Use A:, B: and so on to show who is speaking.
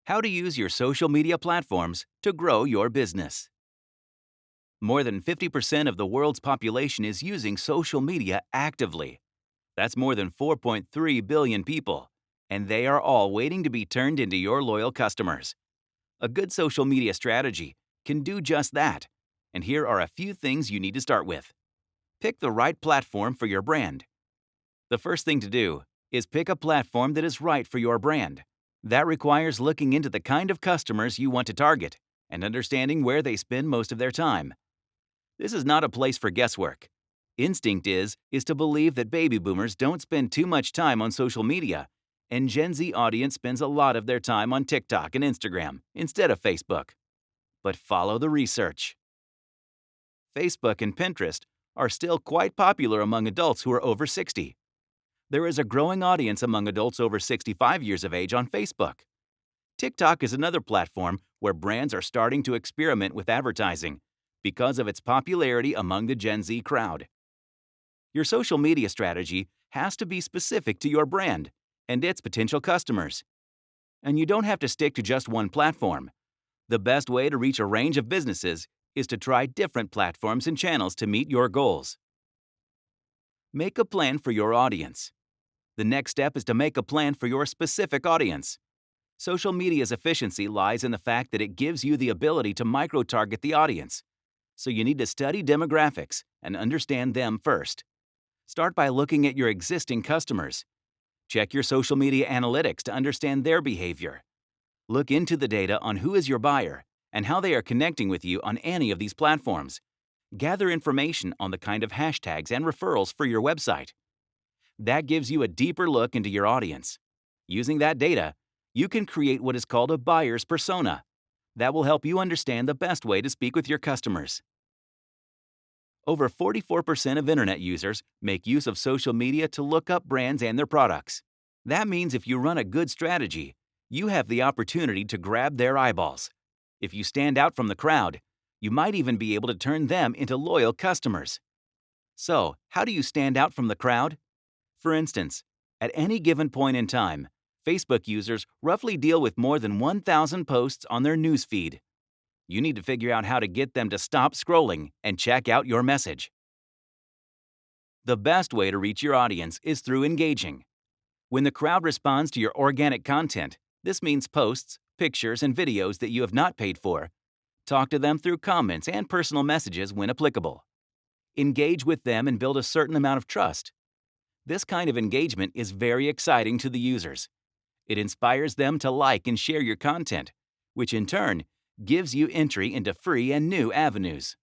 A: How to use your social media platforms to grow your business. More than 50% of the world's population is using social media actively. That's more than 4.3 billion people, and they are all waiting to be turned into your loyal customers. A good social media strategy can do just that, and here are a few things you need to start with. Pick the right platform for your brand. The first thing to do is pick a platform that is right for your brand. That requires looking into the kind of customers you want to target and understanding where they spend most of their time. This is not a place for guesswork. Instinct is to believe that baby boomers don't spend too much time on social media, and Gen Z audience spends a lot of their time on TikTok and Instagram instead of Facebook. But follow the research. Facebook and Pinterest are still quite popular among adults who are over 60. There is a growing audience among adults over 65 years of age on Facebook. TikTok is another platform where brands are starting to experiment with advertising because of its popularity among the Gen Z crowd. Your social media strategy has to be specific to your brand and its potential customers. And you don't have to stick to just one platform. The best way to reach a range of businesses is to try different platforms and channels to meet your goals. Make a plan for your audience. The next step is to make a plan for your specific audience. Social media's efficiency lies in the fact that it gives you the ability to micro-target the audience. So you need to study demographics and understand them first. Start by looking at your existing customers. Check your social media analytics to understand their behavior. Look into the data on who is your buyer and how they are connecting with you on any of these platforms. Gather information on the kind of hashtags and referrals for your website. That gives you a deeper look into your audience. Using that data, you can create what is called a buyer's persona. That will help you understand the best way to speak with your customers. Over 44% of internet users make use of social media to look up brands and their products. That means if you run a good strategy, you have the opportunity to grab their eyeballs. If you stand out from the crowd, you might even be able to turn them into loyal customers. So, how do you stand out from the crowd? For instance, at any given point in time, Facebook users roughly deal with more than 1,000 posts on their news feed. You need to figure out how to get them to stop scrolling and check out your message. The best way to reach your audience is through engaging. When the crowd responds to your organic content, this means posts, pictures, and videos that you have not paid for. Talk to them through comments and personal messages when applicable. Engage with them and build a certain amount of trust. This kind of engagement is very exciting to the users. It inspires them to like and share your content, which in turn gives you entry into free and new avenues.